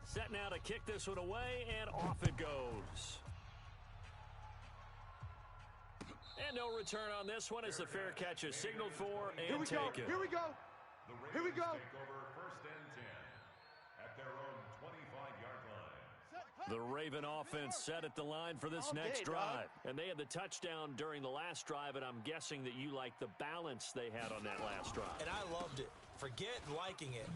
Set now to kick this one away, and off it goes. And no return on this one as the fair catch is signaled for and taken. Here we go. Here we go. Take over 1st and 10 at their own 25-yard line. The Raven offense set at the line for this next drive. And they had the touchdown during the last drive, and I'm guessing that you like the balance they had on that last drive. And I loved it. Forget liking it.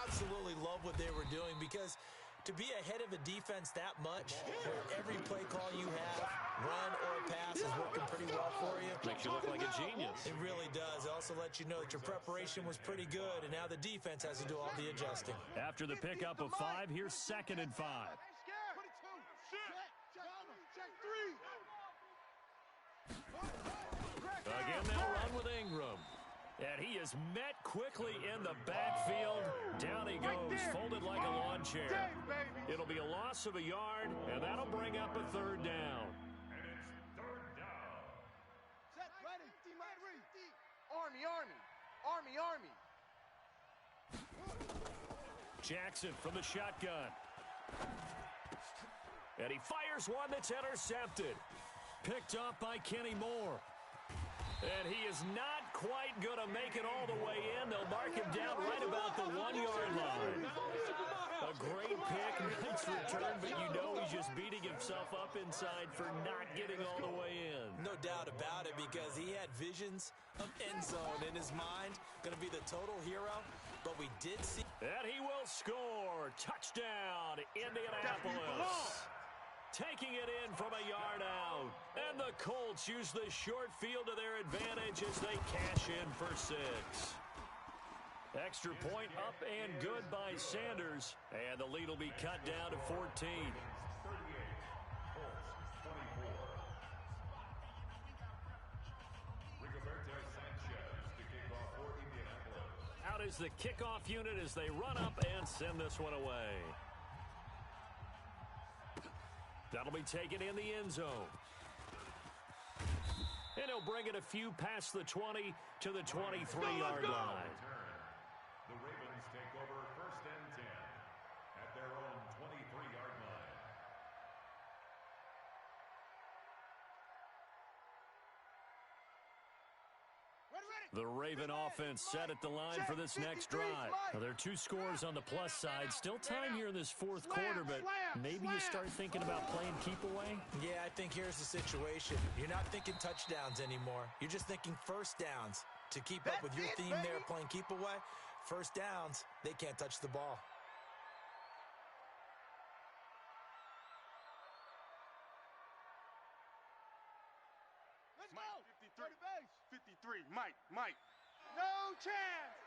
Absolutely love what they were doing because to be ahead of a defense that much, where every play call you have, run or pass, is working pretty well for you. Makes you look like a genius. It really does. It also lets you know that your preparation was pretty good, and now the defense has to do all the adjusting. After the pickup of 5, here's 2nd and 5. Again, they'll run with Ingram. And he is met quickly in the backfield. Down he goes, folded like a lawn chair. It'll be a loss of a yard, and that'll bring up a 3rd down. And it's 3rd down. Set, ready, Army, Army, Army, Army. Jackson from the shotgun. And he fires one that's intercepted. Picked up by Kenny Moore. And he is not quite going to make it all the way in. They'll mark him down right about the 1-yard line. A great pick, nice return, but you know he's just beating himself up inside for not getting all the way in. No doubt about it because he had visions of end zone in his mind. Going to be the total hero, but we did see. And he will score. Touchdown, Indianapolis. Taking it in from a yard out. And the Colts use the short field to their advantage as they cash in for 6. Extra point up and good by Sanders. And the lead will be cut down to 14. 38, Colts 24. Rigoberto Sanchez to kick off for Indianapolis. Out is the kickoff unit as they run up and send this one away. That'll be taken in the end zone. And he'll bring it a few past the 20 to the 23-yard line. The Ravens take over 1st and 10 at their own 23-yard line. The Raven offense set at the line for this next drive. Now, there are 2 scores on the plus side. Still time here in this 4th quarter, but maybe you start thinking about playing keep away? Yeah, I think here's the situation. You're not thinking touchdowns anymore. You're just thinking first downs. To keep up with your theme there playing keep away, first downs, they can't touch the ball. 53. Mike. No chance.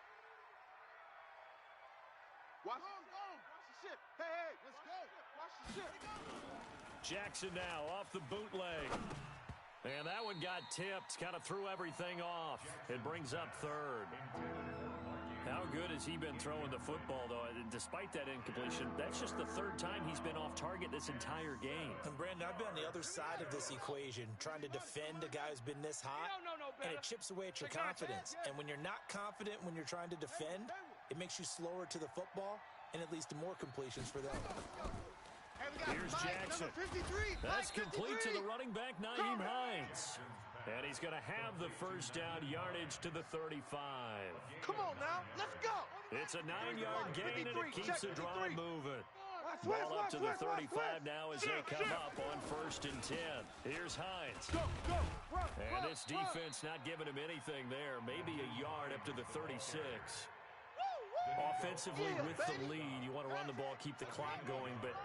Watch the ship. Hey, let's go. Watch the ship. Jackson now off the bootleg. And that one got tipped, kind of threw everything off. It brings up third. How good has he been throwing the football, though? Despite that incompletion, that's just the third time he's been off target this entire game. And, Brandon, I've been on the other side of this equation, trying to defend a guy who's been this hot, and it chips away at your confidence. And when you're not confident when you're trying to defend, it makes you slower to the football and it leads to more completions for them. Here's Jackson. That's complete to the running back, Nyheim Hines. And he's going to have the first down yardage to the 35. Come on now, let's go. It's a 9-yard gain, and it keeps the drive moving. Ball up to the 35 now as they come up on 1st and 10. Here's Hines. And this defense not giving him anything there. Maybe a yard up to the 36. Offensively with the lead, you want to run the ball, keep the clock going, but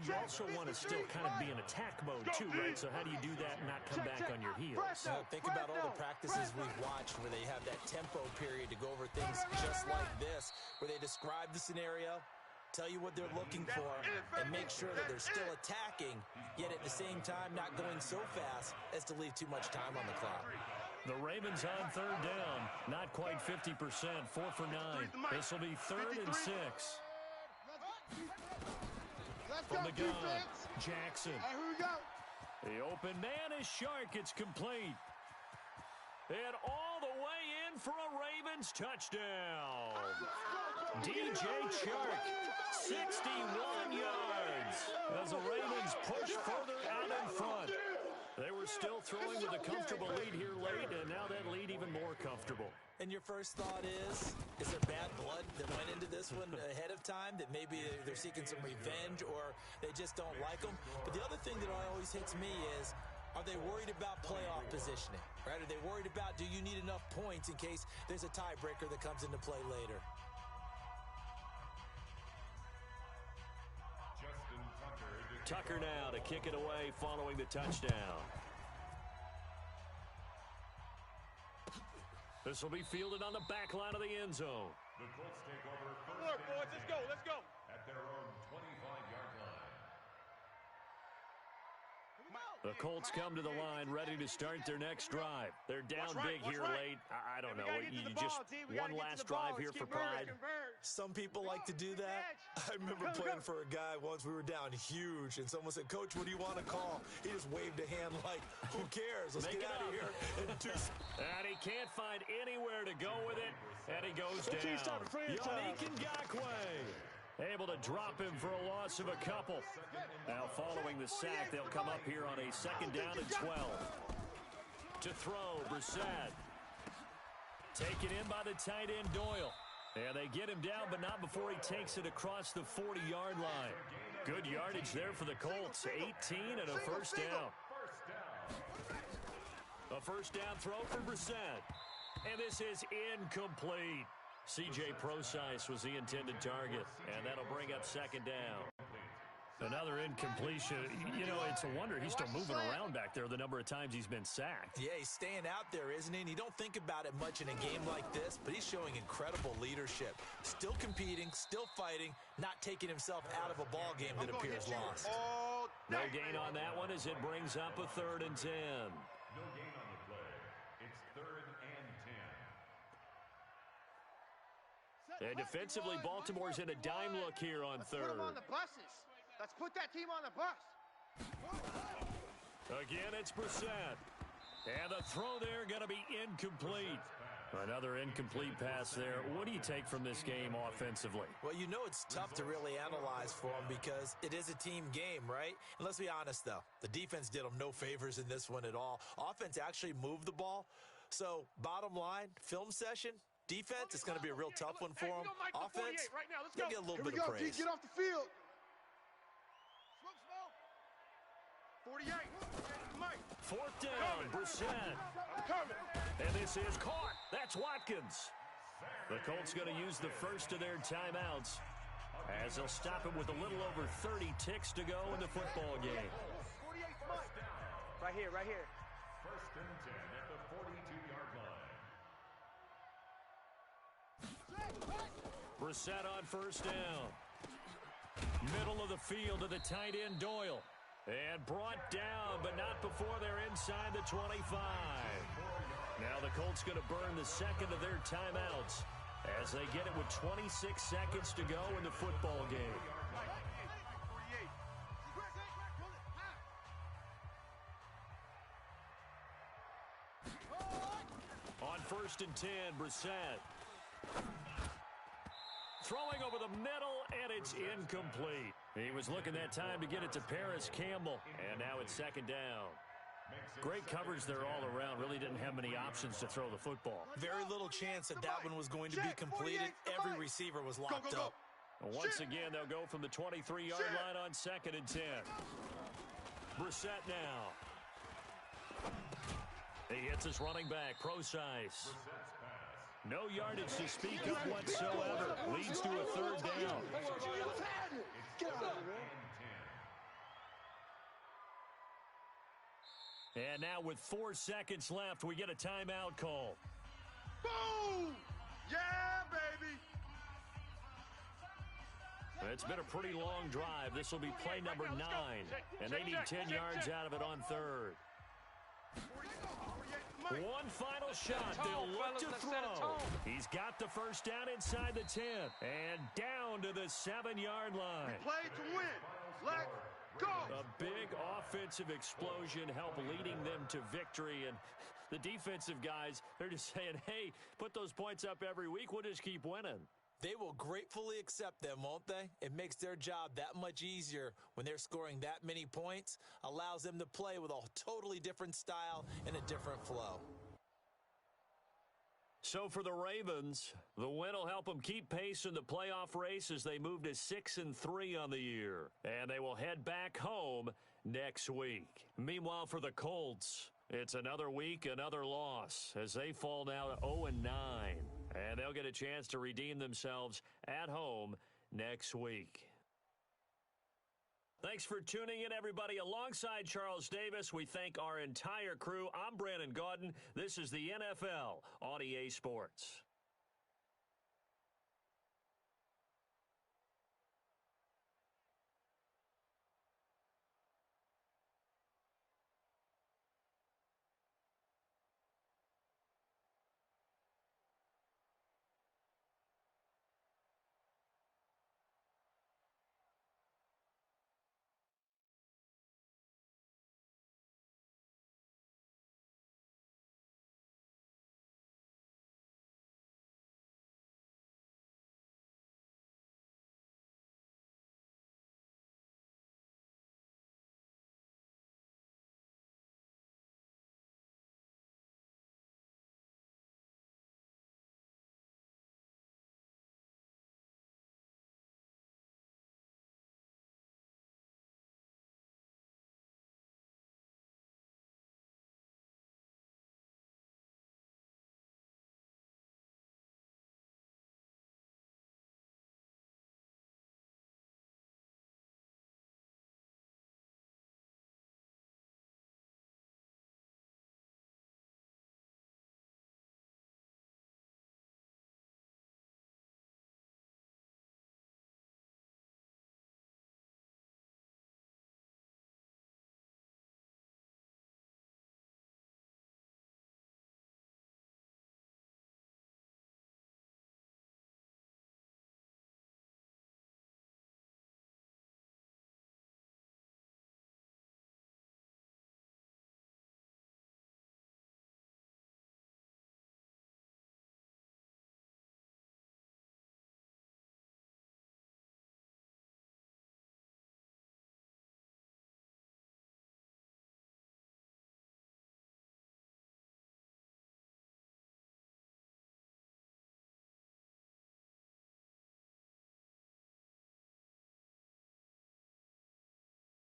you also want to still kind of be in attack mode too, right? So how do you do that and not come back on your heels? Think about all the practices we've watched where they have that tempo period to go over things just like this, where they describe the scenario, tell you what they're looking for, and make sure that they're still attacking, yet at the same time not going so fast as to leave too much time on the clock. The Ravens on 3rd down. Not quite 50%. 4 for 9. This will be 3rd and 6. From the gun, Jackson. Here we go. The open man is Shark. It's complete. And all the way in for a Ravens touchdown. DJ Chark, 61 yards. As the Ravens push further out in front. They were still throwing with a comfortable lead here late, and now that lead even more comfortable. And your first thought is there bad blood that went into this one ahead of time, that maybe they're seeking some revenge or they just don't like them? But the other thing that always hits me is, are they worried about playoff positioning? Right? Are they worried about, do you need enough points in case there's a tiebreaker that comes into play later? Tucker now to kick it away following the touchdown. This will be fielded on the back line of the end zone. The Colts take over first. Come on, boys, let's go. At their own 25-yard line. The Colts come to the line ready to start their next drive. They're down big here late. I don't know. You just one last drive here for pride. Some people like to do that. I remember playing for a guy once. We were down huge, and someone said, "Coach, what do you want to call?" He just waved a hand like, "Who cares? Let's get out of here." And he can't find anywhere to go with it, and he goes down. Yannick Ngakoue able to drop him for a loss of a couple. Now following the sack, they'll come up here on a 2nd down and 12. To throw, Brissett. Taken in by the tight end, Doyle. And they get him down, but not before he takes it across the 40-yard line. Good yardage there for the Colts. 18 and a first down. A first down throw for Brissett. And this is incomplete. C.J. Prosise was the intended target, and that'll bring up 2nd down. Another incompletion. You know, it's a wonder he's still moving around back there the number of times he's been sacked. Yeah, he's staying out there, isn't he? And you don't think about it much in a game like this, but he's showing incredible leadership. Still competing, still fighting, not taking himself out of a ball game that appears lost. No gain on that one as it brings up a 3rd and 10. No gain on the play. It's 3rd and 10. And defensively, Baltimore's in a dime look here on 3rd. Let's put them on the buses. Let's put that team on the bus. Again, it's Brissett. And the throw there going to be incomplete. Another incomplete pass there. What do you take from this game offensively? Well, you know it's tough to really analyze for them because it is a team game, right? And let's be honest, though. The defense did them no favors in this one at all. Offense actually moved the ball. So, bottom line, film session, defense, it's going to be a real tough one for them. Offense, they'll get a little bit of praise. Get off the field. 48. Mike. 4th down, Brissett. And this is caught. That's Watkins. The Colts going to use the first of their timeouts as they'll stop him with a little over 30 ticks to go in the football game. Right here. First and 10 at the 42-yard line. Brissett on first down. Middle of the field to the tight end, Doyle. And brought down, but not before they're inside the 25. Now the Colts going to burn the second of their timeouts as they get it with 26 seconds to go in the football game. On first and 10, Brissett. Throwing over the middle, and it's incomplete. He was looking that time to get it to Paris Campbell, and now it's second down. Great coverage there all around. Really didn't have many options to throw the football. Very little chance that that one was going to be completed. Every receiver was locked up. Once again, they'll go from the 23-yard line on second and 10. Brissett now. He hits his running back, Procise. No yardage to speak of whatsoever. Leads to a third down. And now with 4 seconds left, we get a timeout call. Boom! Yeah, baby! It's been a pretty long drive. This will be play number 9. And they need 10 yards out of it on third. One final shot. They'll look to throw. He's got the first down inside the 10. And down to the 7-yard line. Play to win. Let's go. A big offensive explosion helped leading them to victory. And the defensive guys, they're just saying, hey, put those points up every week. We'll just keep winning. They will gratefully accept them, won't they? It makes their job that much easier when they're scoring that many points, allows them to play with a totally different style and a different flow. So for the Ravens, the win will help them keep pace in the playoff race as they move to 6-3 on the year. And they will head back home next week. Meanwhile, for the Colts, it's another week, another loss as they fall now to 0-9. And they'll get a chance to redeem themselves at home next week. Thanks for tuning in, everybody. Alongside Charles Davis, we thank our entire crew. I'm Brandon Gaudin. This is the NFL on EA Sports.